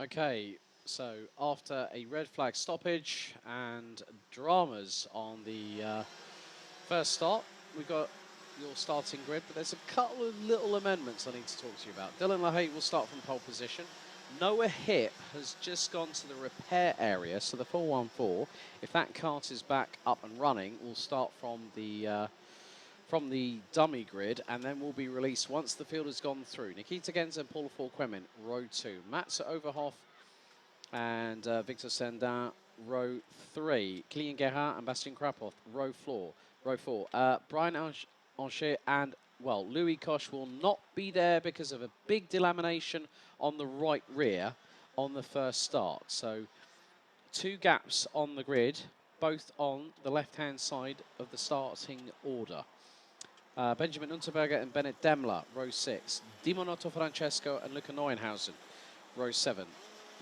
Okay, so after a red flag stoppage and dramas on the first start, we've got your starting grid, but there's a couple of little amendments I need to talk to you about. Dylan LaHaye will start from pole position. Noah Hip has just gone to the repair area, so the 414, if that kart is back up and running, will start from the dummy grid, and then will be released once the field has gone through. Nikita Genza and Paul Quemin, row 2. Mats Overhoff and Victor Sendin, row 3. Kilian Gerhardt and Bastien Krapov, row 4. Brian Ancher and, well, Louis Koch will not be there because of a big delamination on the right rear on the first start. So 2 gaps on the grid, both on the left-hand side of the starting order. Benjamin Unterberger and Bennett Demler, row 6. Dimonotto Francesco and Luca Neuenhausen, row 7.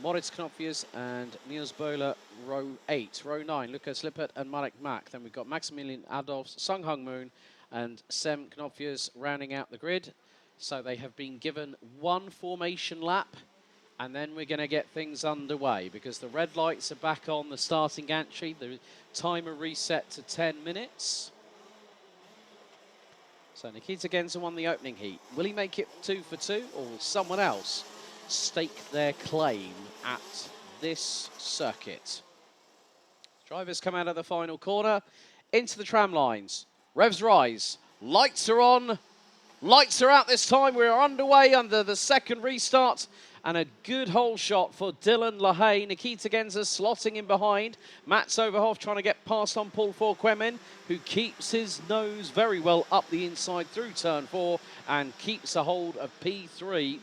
Moritz Knopfius and Niels Böhler, row 8. Row 9, Lucas Lippert and Marek Mack. Then we've got Maximilian Adolfs, Sung Hung Moon and Sem Knopfius rounding out the grid. So they have been given 1 formation lap, and then we're going to get things underway because the red lights are back on the starting gantry. The timer reset to 10 minutes. So Nikita Genza won the opening heat. Will he make it 2 for 2, or will someone else stake their claim at this circuit? Drivers come out of the final corner, into the tram lines. Revs rise, lights are on, lights are out this time. We're underway under the second restart. And a good hole shot for Dylan LaHaye. Nikita Genza slotting in behind. Mats Overhoff trying to get past on Paul Quemin, who keeps his nose very well up the inside through turn 4 and keeps a hold of P3.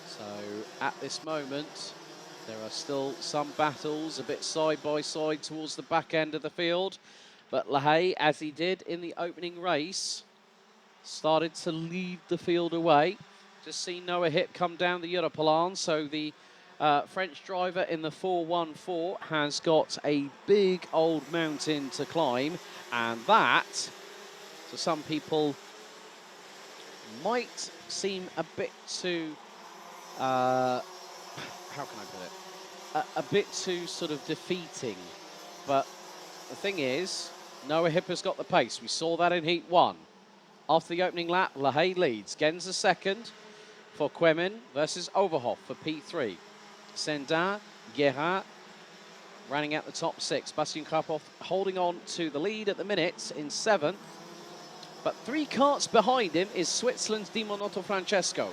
So at this moment, there are still some battles a bit side by side towards the back end of the field. But LaHaye, as he did in the opening race, started to lead the field away. Just seen Noah Hip come down the Europalan, so the French driver in the 414 has got a big old mountain to climb, and that, to some people, might seem a bit too, how can I put it, a bit too sort of defeating. But the thing is, Noah Hip has got the pace. We saw that in Heat 1. After the opening lap, LaHaye leads. Genza second for Quemin versus Overhoff for P3. Sendin, Gerhardt running out the top 6. Bastien Krapov holding on to the lead at the minute in 7th. But 3 karts behind him is Switzerland's Dimonotto Francesco.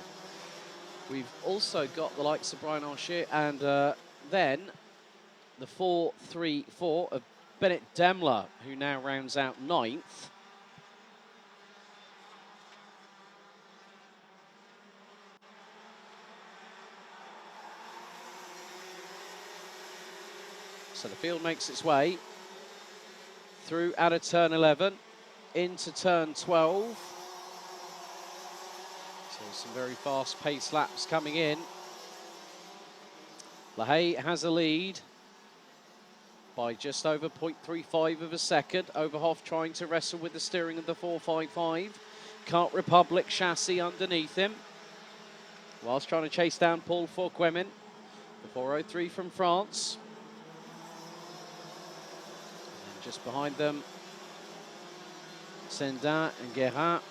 We've also got the likes of Brian Ancher and then the 4-3-4 of Bennett Demler, who now rounds out 9th. So the field makes its way through out of turn 11 into turn 12. So some very fast pace laps coming in. LaHaye has a lead by just over 0.35 of a second. Overhoff trying to wrestle with the steering of the 455. Kart Republic chassis underneath him, whilst trying to chase down Paul Quemin, the 403 from France. Just behind them, Sendin and Gerhardt.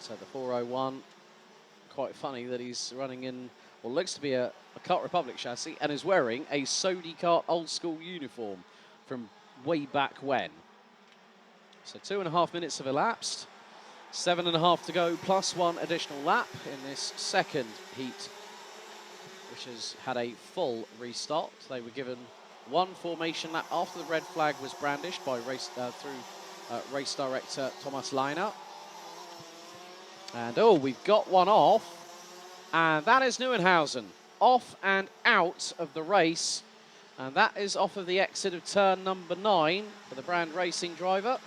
So the 401, quite funny that he's running in what looks to be a Kart Republic chassis and is wearing a Sodi Kart old school uniform from way back when. So 2.5 minutes have elapsed, 7.5 to go, plus 1 additional lap in this second heat, which has had a full restart. They were given 1 formation lap after the red flag was brandished by race director Thomas Leiner. And we've got one off, and that is Neuenhausen off and out of the race, and that is off of the exit of turn number 9 for the Brand Racing driver.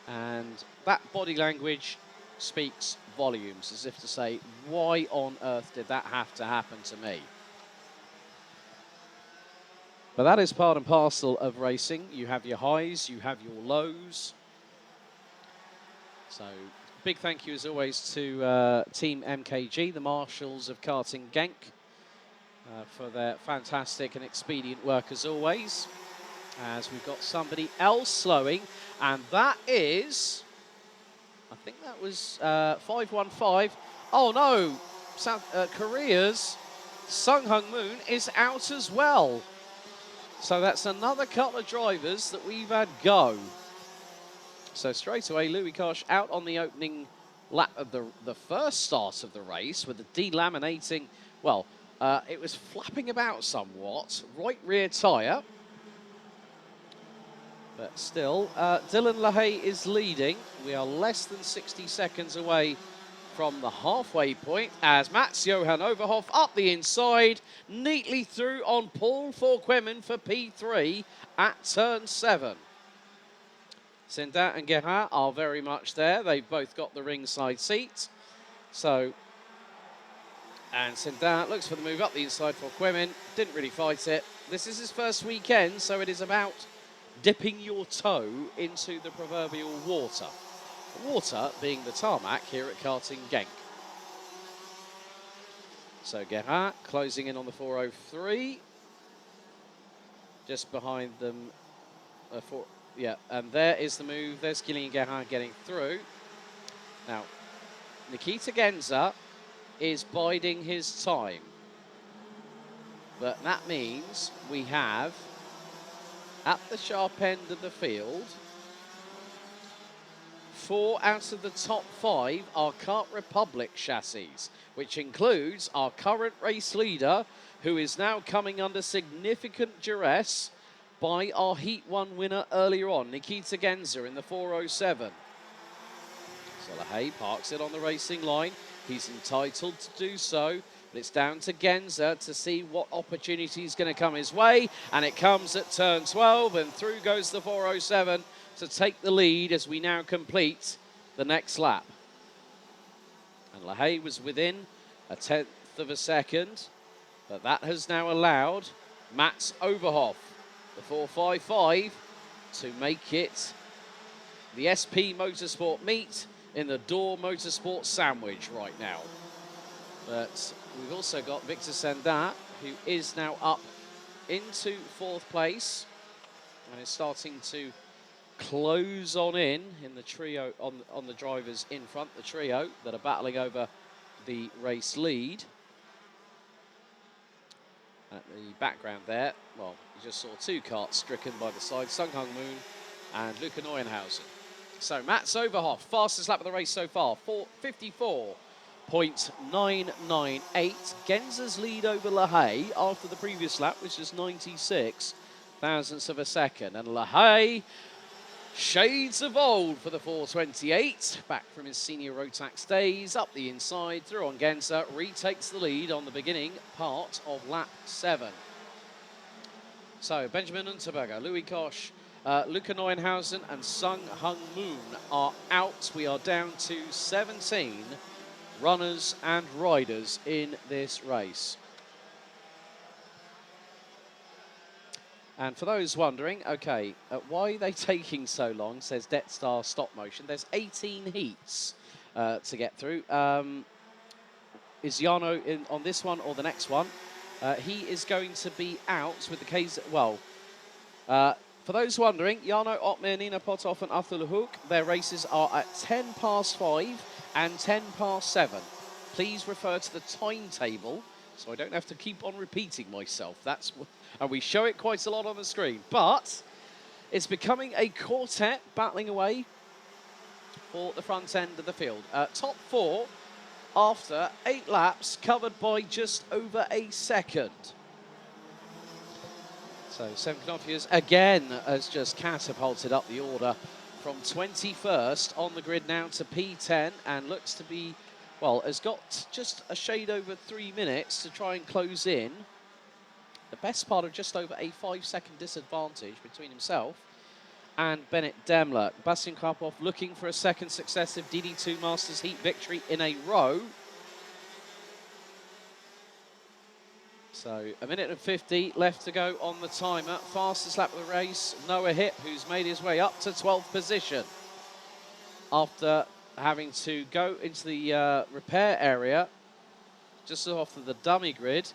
And that body language speaks volumes, as if to say, why on earth did that have to happen to me? But that is part and parcel of racing. You have your highs, you have your lows. So big thank you as always to Team MKG, the Marshals of Karting Genk, for their fantastic and expedient work as always. As we've got somebody else slowing, and that is, I think that was 515. Oh no, South Korea's Sung Hung Moon is out as well. So that's another couple of drivers that we've had go. So straight away, Louis Koch out on the opening lap of the first start of the race with the delaminating, well, it was flapping about somewhat, right rear tyre. But still, Dylan LaHaye is leading. We are less than 60 seconds away from the halfway point as Mats Johan Overhoff up the inside, neatly through on Paul Forquemen for P3 at turn 7. Sendat and Gerhard are very much there. They've both got the ringside seat. So, and Sendat looks for the move up the inside for Forquemen. Didn't really fight it. This is his first weekend, so it is about dipping your toe into the proverbial water. Water being the tarmac here at Karting Genk. So Gerhard closing in on the 403. Just behind them. Yeah, and there is the move. There's Kilian Gerhard getting through. Now, Nikita Genza is biding his time. But that means we have, at the sharp end of the field, 4 out of the top 5 are Kart Republic chassis, which includes our current race leader, who is now coming under significant duress by our Heat 1 winner earlier on, Nikita Genza in the 407. So LaHaye parks it on the racing line. He's entitled to do so, but it's down to Genza to see what opportunity is going to come his way, and it comes at turn 12, and through goes the 407 to take the lead as we now complete the next lap. And LaHaye was within a 10th of a second, but that has now allowed Mats Overhoff, the 455, to make it the SP Motorsport meet in the Door Motorsport sandwich right now. But we've also got Victor Sendat, who is now up into 4th place and is starting to close on in the trio, on the drivers in front, the trio that are battling over the race lead. At the background there, well, you just saw 2 karts stricken by the side, Sung Hung Moon and Luca Neuenhausen. So Mats Overhoff, fastest lap of the race so far, 54.998. Genza's lead over LaHaye after the previous lap was just 96 thousandths of a second. And LaHaye, shades of old for the 428, back from his senior Rotax days, up the inside, through on Genza, retakes the lead on the beginning part of lap 7. So Benjamin Unterberger, Louis Koch, Luca Neuenhausen and Sung Hung Moon are out. We are down to 17 runners and riders in this race. And for those wondering, okay, why are they taking so long, says Detstar Stop Motion. There's 18 heats to get through. Is Jarno in on this one or the next one? He is going to be out with the case, well, for those wondering, Jarno Ottmer, Nina Pothoff and Arthur Hook, their races are at 10 past 5 and 10 past 7. Please refer to the timetable so I don't have to keep on repeating myself. And we show it quite a lot on the screen. But it's becoming a quartet battling away for the front end of the field. Top 4 after 8 laps, covered by just over a second. So Sam Knofius again has just catapulted up the order from 21st on the grid now to P10 and looks to be, well, has got just a shade over 3 minutes to try and close in. The best part of just over a 5-second disadvantage between himself and Bennett Demler. Bastian Karpov looking for a second successive DD2 Masters Heat victory in a row. So 1 minute and 50 left to go on the timer. Fastest lap of the race, Noah Hipp, who's made his way up to 12th position after having to go into the repair area just off of the dummy grid.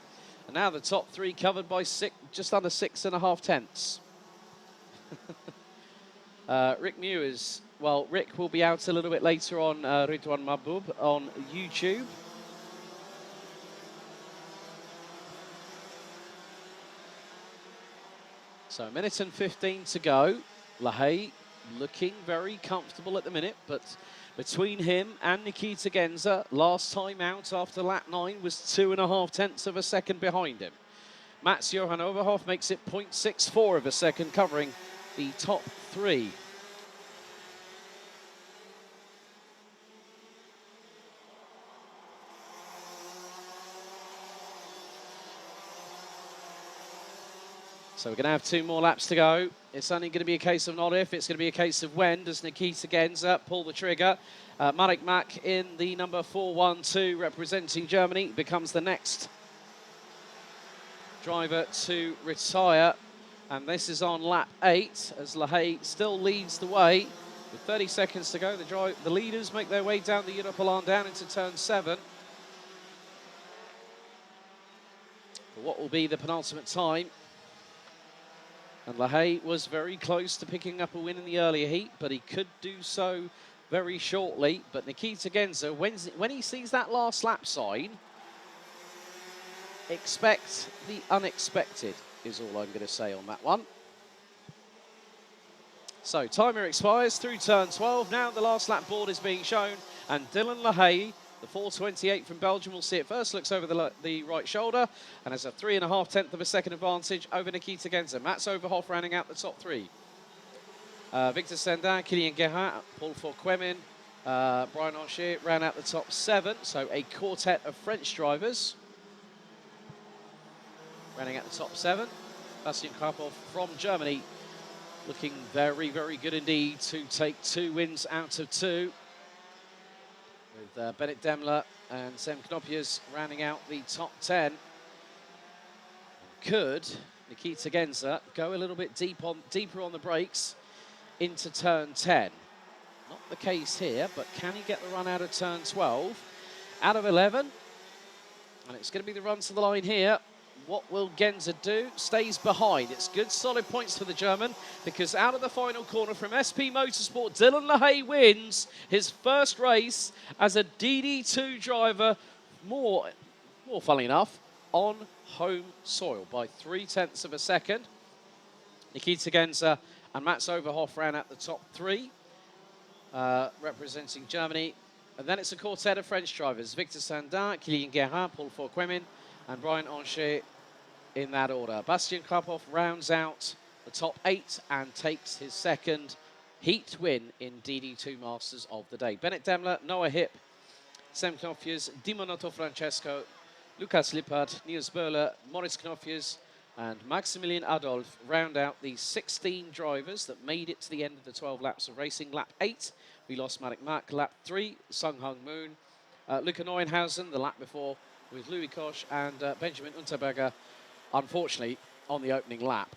And now the top three covered by just under 6.5 tenths. Rick Mew is, well, Rick will be out a little bit later on Ridwan Mahbub on YouTube. So 1:15 to go. Lahey looking very comfortable at the minute, but between him and Nikita Genza, last time out after lap 9 was 2.5 tenths of a second behind him. Mats Johan Overhoff makes it 0.64 of a second, covering the top three. So we're going to have 2 more laps to go. It's only going to be a case of not if, it's going to be a case of when does Nikita Genza pull the trigger. Marek Mak in the number 412 representing Germany becomes the next driver to retire. And this is on lap 8 as Lahey still leads the way. With 30 seconds to go, the leaders make their way down the Europalan down into turn 7. For what will be the penultimate time. And Lahey was very close to picking up a win in the earlier heat, but he could do so very shortly. But Nikita Genza, when he sees that last lap sign, expect the unexpected, is all I'm going to say on that one. So timer expires through turn 12. Now the last lap board is being shown, and Dylan Lahey, the 428 from Belgium, will see it first, looks over the right shoulder, and has a 3.5 tenths of a second advantage over Nikita Genza. Mats Overhoff rounding out the top 3. Victor Sendin, Kylian Guérin, Paul Fauquemin, Brian Anchier round out the top 7. So a quartet of French drivers rounding out the top 7. Bastian Krapov from Germany looking very, very good indeed to take 2 wins out of 2. With Bennett Demler and Sem Knopjes rounding out the top 10. Could Nikita Genza go a little bit deeper on the brakes into turn 10? Not the case here, but can he get the run out of turn 12? Out of 11, and it's going to be the run to the line here. What will Genza do? Stays behind. It's good, solid points for the German, because out of the final corner from SP Motorsport, Dylan Lahey wins his first race as a DD2 driver, more funnily enough, on home soil by 3 tenths of a second. Nikita Genza and Mats Overhoff ran at the top 3, representing Germany. And then it's a quartet of French drivers, Victor Sandin, Kylian Guérin, Paul Fauquemin, and Brian Anchier in that order. Bastian Krapov rounds out the top 8 and takes his second heat win in DD2 Masters of the day. Bennett Demler, Noah Hipp, Sem Knopjes, Dimonato Francesco, Lukas Lippard, Niels Böhler, Moritz Knopjes, and Maximilian Adolf round out the 16 drivers that made it to the end of the 12 laps of racing. Lap 8, we lost Marek Mak. Lap 3, Sung Hung Moon. Luca Neuenhausen, the lap before, with Louis Koch and Benjamin Unterberger, unfortunately, on the opening lap.